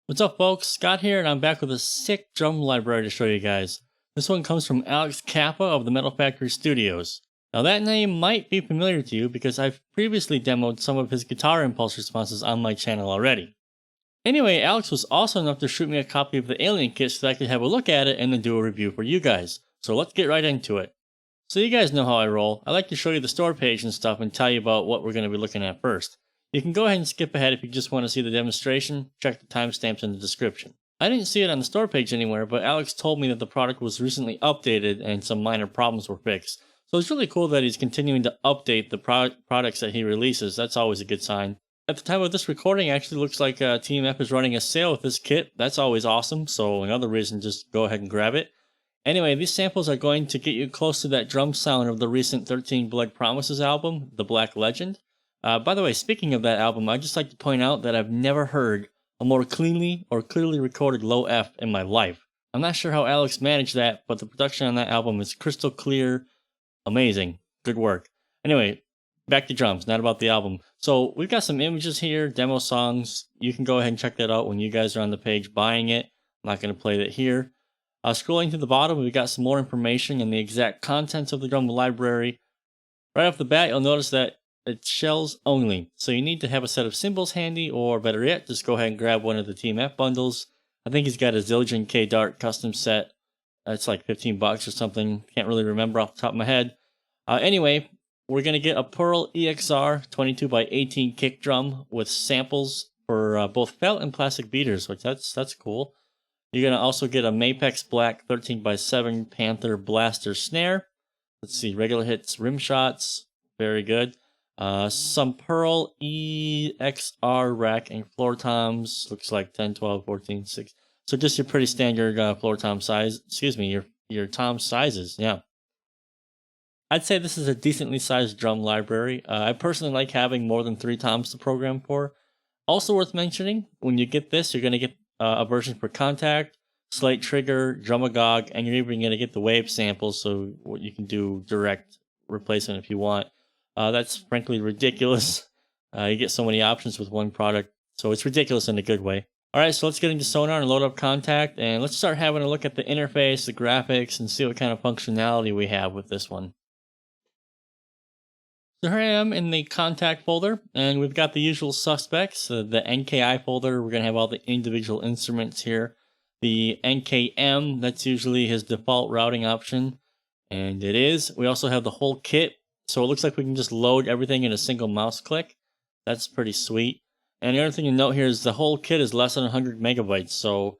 What's up folks, Scott here and I'm back with a sick drum library to show you guys. This one comes from Alex Kappa of the Metal Factory Studios. Now that name might be familiar to you because I've previously demoed some of his guitar impulse responses on my channel already. Anyway, Alex was awesome enough to shoot me a copy of the Alien kit so that I could have a look at it and then do a review for you guys. So let's get right into it. So you guys know how I roll. I like to show you the store page and stuff and tell you about what we're going to be looking at first. You can go ahead and skip ahead if you just want to see the demonstration. Check the timestamps in the description. I didn't see it on the store page anywhere, but Alex told me that the product was recently updated and some minor problems were fixed. So it's really cool that he's continuing to update the products that he releases. That's always a good sign. At the time of this recording, it actually looks like TMF is running a sale with this kit. That's always awesome, so another reason, just go ahead and grab it. Anyway, these samples are going to get you close to that drum sound of the recent 13 Blood Promises album, The Black Legend. By the way, speaking of that album, I'd just like to point out that I've never heard a more cleanly or clearly recorded low F in my life. I'm not sure how Alex managed that, but the production on that album is crystal clear, amazing, good work. Anyway, back to drums, not about the album. So we've got some images here, demo songs. You can go ahead and check that out when you guys are on the page buying it. I'm not going to play that here. Scrolling to the bottom, we've got some more information and the exact contents of the drum library. Right off the bat, you'll notice that it's shells only, so you need to have a set of cymbals handy, or better yet, just go ahead and grab one of the TMF bundles. I think he's got a Zildjian K Dart custom set. It's like 15 bucks or something. Can't really remember off the top of my head. Anyway, we're going to get a Pearl EXR 22x18 kick drum with samples for both felt and plastic beaters, which that's cool. You're going to also get a Mapex Black 13x7 Panther Blaster snare. Let's see, regular hits, rim shots, very good. Some Pearl EXR rack and floor toms, looks like 10, 12, 14, 6. So just your pretty standard floor tom size, your tom sizes, yeah. I'd say this is a decently sized drum library. I personally like having more than 3 toms to program for. Also worth mentioning, when you get this, you're going to get a version for Contact, Slate Trigger, Drumagog, and you're even going to get the wave samples, so you can do direct replacement if you want. That's frankly ridiculous. You get so many options with one product, so it's ridiculous in a good way. Alright, so let's get into Sonar and load up Contact, and let's start having a look at the interface, the graphics, and see what kind of functionality we have with this one. So here I am in the Contact folder, and we've got the usual suspects. The NKI folder, we're going to have all the individual instruments here. The NKM, that's usually his default routing option, and it is. We also have the whole kit, so it looks like we can just load everything in a single mouse click. That's pretty sweet. And the other thing to note here is the whole kit is less than 100 megabytes, so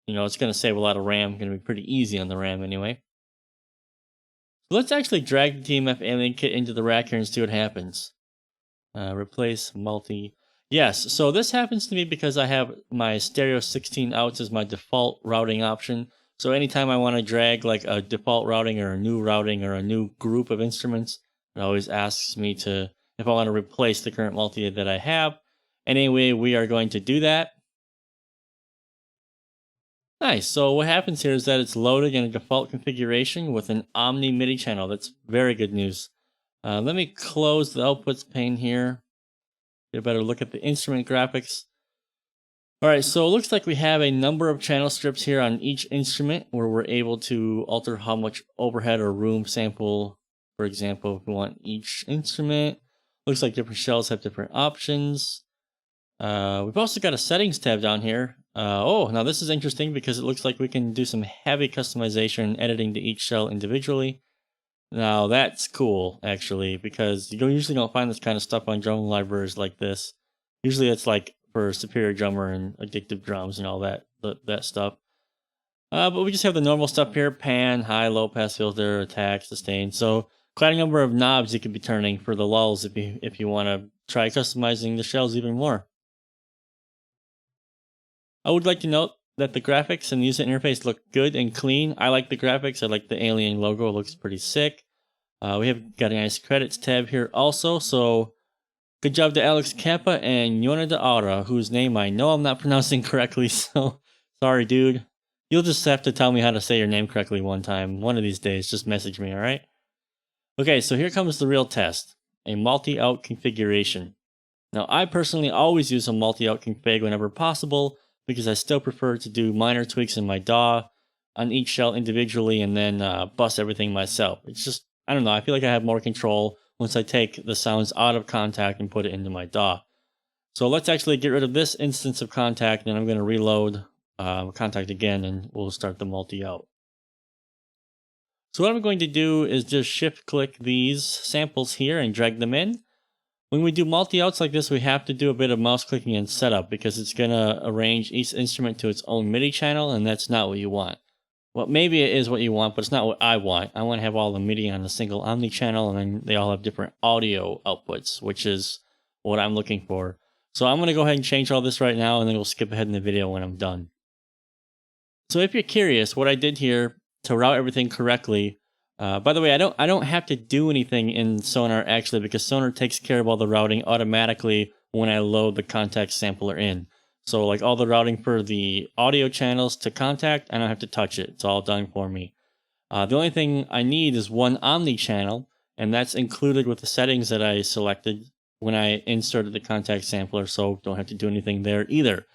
it's going to save a lot of RAM. Going to be pretty easy on the RAM anyway. So let's actually drag the TMF Alien kit into the rack here and see what happens. Replace multi. Yes, so this happens to me because I have my stereo 16 outs as my default routing option. So anytime I want to drag like a default routing or a new group of instruments, it always asks me if I want to replace the current multi that I have. Anyway, we are going to do that. Nice, so what happens here is that it's loaded in a default configuration with an Omni MIDI channel. That's very good news. Let me close the outputs pane here. Get a better look at the instrument graphics. Alright, so it looks like we have a number of channel strips here on each instrument where we're able to alter how much overhead or room sample, for example, if we want each instrument. Looks like different shells have different options. We've also got a settings tab down here. Now this is interesting because it looks like we can do some heavy customization and editing to each shell individually. Now that's cool, actually, because you usually don't find this kind of stuff on drum libraries like this. Usually it's like for Superior Drummer and Addictive Drums and all that stuff. But we just have the normal stuff here: pan, high, low pass filter, attack, sustain. So quite a number of knobs you could be turning for the lulls if you want to try customizing the shells even more. I would like to note that the graphics and the user interface look good and clean. I like the graphics. I like the Alien logo. It looks pretty sick. We have got a nice credits tab here also. So good job to Alex Kappa and Yona de Aura, whose name I know I'm not pronouncing correctly. So sorry, dude. You'll just have to tell me how to say your name correctly one time. One of these days, just message me, alright? Okay, so here comes the real test. A multi-out configuration. Now, I personally always use a multi-out config whenever possible, because I still prefer to do minor tweaks in my DAW on each shell individually and then bust everything myself. It's just, I don't know, I feel like I have more control once I take the sounds out of Kontakt and put it into my DAW. So let's actually get rid of this instance of Kontakt, and then I'm going to reload Kontakt again, and we'll start the multi out. So what I'm going to do is just shift click these samples here and drag them in. When we do multi-outs like this, we have to do a bit of mouse clicking and setup because it's going to arrange each instrument to its own MIDI channel, and that's not what you want. Well, maybe it is what you want, but it's not what I want. I want to have all the MIDI on a single Omni channel, and then they all have different audio outputs, which is what I'm looking for. So I'm going to go ahead and change all this right now, and then we'll skip ahead in the video when I'm done. So if you're curious, what I did here to route everything correctly, by the way, I don't have to do anything in Sonar actually, because Sonar takes care of all the routing automatically when I load the Kontakt sampler in. So like all the routing for the audio channels to Kontakt, I don't have to touch it. It's all done for me. The only thing I need is one Omni channel, and that's included with the settings that I selected when I inserted the Kontakt sampler, so don't have to do anything there either.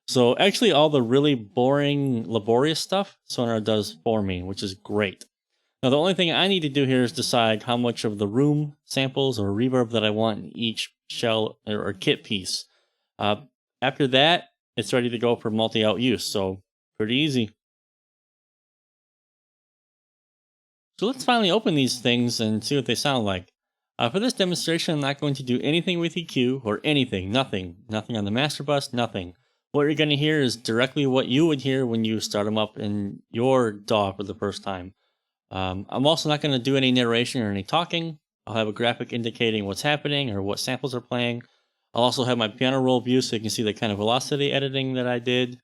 So actually all the really boring, laborious stuff Sonar does for me, which is great. Now the only thing I need to do here is decide how much of the room samples or reverb that I want in each shell or kit piece. After that, it's ready to go for multi-out use, so pretty easy. So let's finally open these things and see what they sound like. For this demonstration, I'm not going to do anything with EQ or anything, nothing on the master bus, nothing. What you're going to hear is directly what you would hear when you start them up in your DAW for the first time. I'm also not going to do any narration or any talking. I'll have a graphic indicating what's happening or what samples are playing. I'll also have my piano roll view so you can see the kind of velocity editing that I did.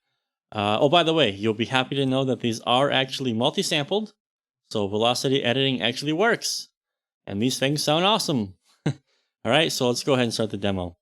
Oh, by the way, you'll be happy to know that these are actually multi-sampled, so velocity editing actually works. And these things sound awesome. Alright, so let's go ahead and start the demo.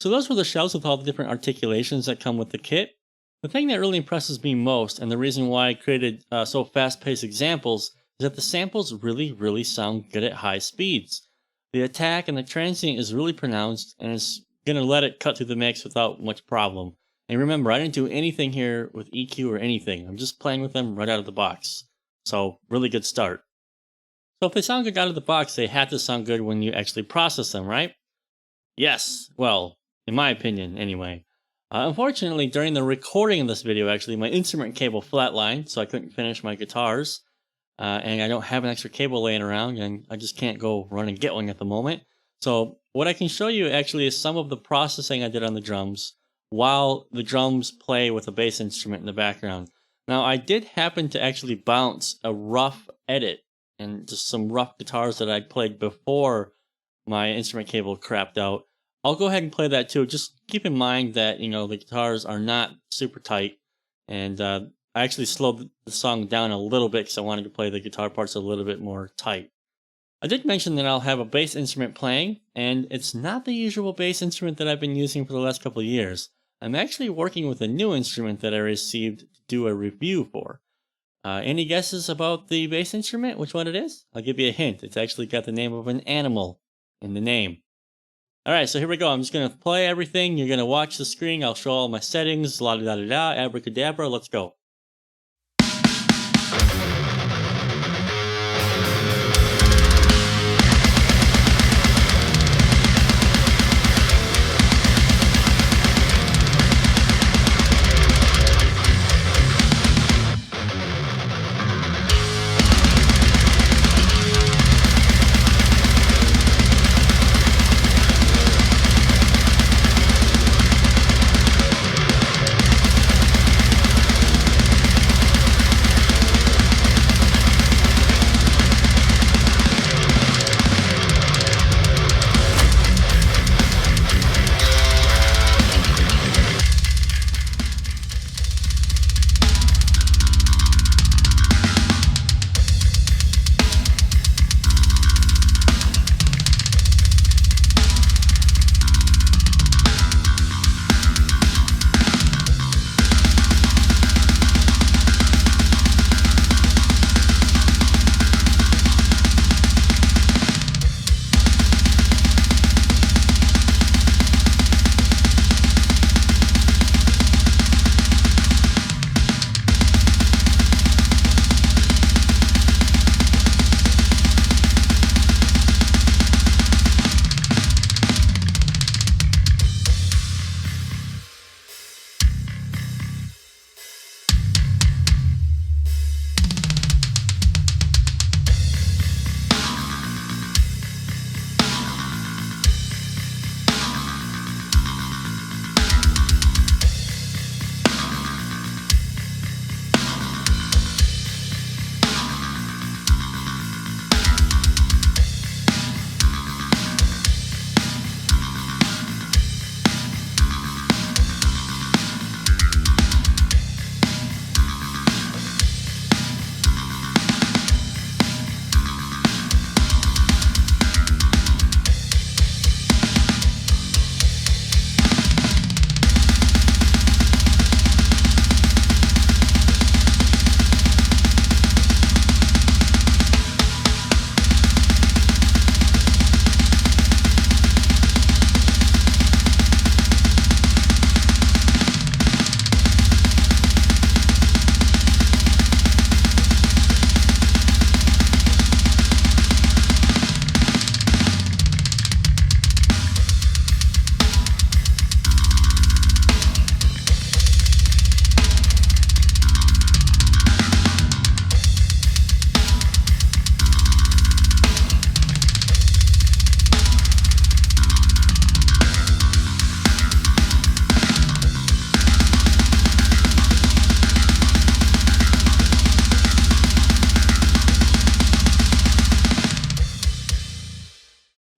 So those were the shells with all the different articulations that come with the kit. The thing that really impresses me most, and the reason why I created so fast-paced examples, is that the samples really sound good at high speeds. The attack and the transient is really pronounced, and it's going to let it cut through the mix without much problem. And remember, I didn't do anything here with EQ or anything. I'm just playing with them right out of the box. So, really good start. So if they sound good out of the box, they have to sound good when you actually process them, right? Yes, well, in my opinion, anyway. Unfortunately, during the recording of this video, actually, my instrument cable flatlined, so I couldn't finish my guitars. And I don't have an extra cable laying around, and I just can't go run and get one at the moment. So what I can show you actually is some of the processing I did on the drums while the drums play with a bass instrument in the background. Now, I did happen to actually bounce a rough edit and just some rough guitars that I played before my instrument cable crapped out. I'll go ahead and play that too. Just keep in mind that, you know, the guitars are not super tight, and I I actually slowed the song down a little bit because I wanted to play the guitar parts a little bit more tight. I did mention that I'll have a bass instrument playing, and it's not the usual bass instrument that I've been using for the last couple of years. I'm actually working with a new instrument that I received to do a review for. Any guesses about the bass instrument? Which one it is? I'll give you a hint. It's actually got the name of an animal in the name. Alright, so here we go. I'm just going to play everything. You're going to watch the screen. I'll show all my settings. La da da da, abracadabra. Let's go.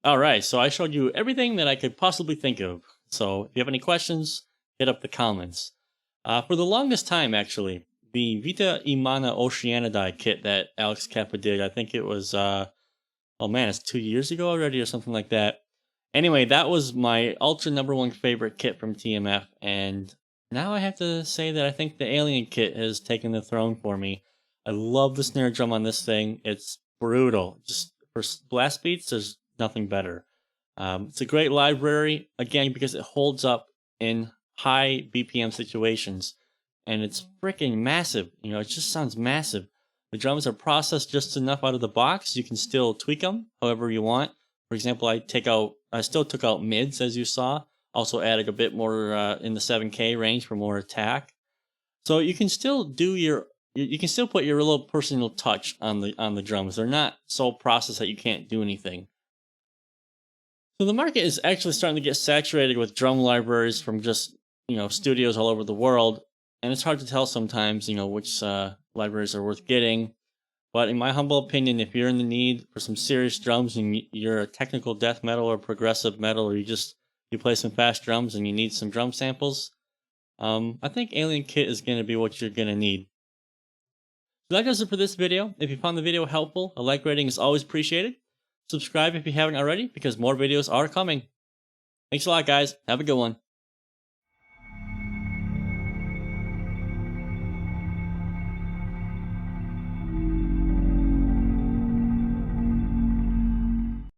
Alright, so I showed you everything that I could possibly think of. So if you have any questions, hit up the comments. For the longest time, actually, the Vita Imana Oceanidae kit that Alex Kappa did, I think it was, oh man, it's 2 years ago already or something like that. Anyway, that was my ultra #1 favorite kit from TMF, and now I have to say that I think the Alien kit has taken the throne for me. I love the snare drum on this thing. It's brutal. Just for blast beats, there's nothing better. It's a great library, again, because it holds up in high BPM situations. And it's freaking massive. You know, it just sounds massive. The drums are processed just enough out of the box. You can still tweak them however you want. For example, I still took out mids, as you saw. Also added a bit more in the 7K range for more attack. So you can still do you can still put your little personal touch on the drums. They're not so processed that you can't do anything. So the market is actually starting to get saturated with drum libraries from just, studios all over the world. And it's hard to tell sometimes, which libraries are worth getting. But in my humble opinion, if you're in the need for some serious drums and you're a technical death metal or progressive metal, or you play some fast drums and you need some drum samples, I think Alien Kit is going to be what you're going to need. So that does it for this video. If you found the video helpful, a like rating is always appreciated. Subscribe if you haven't already, because more videos are coming. Thanks a lot, guys. Have a good one.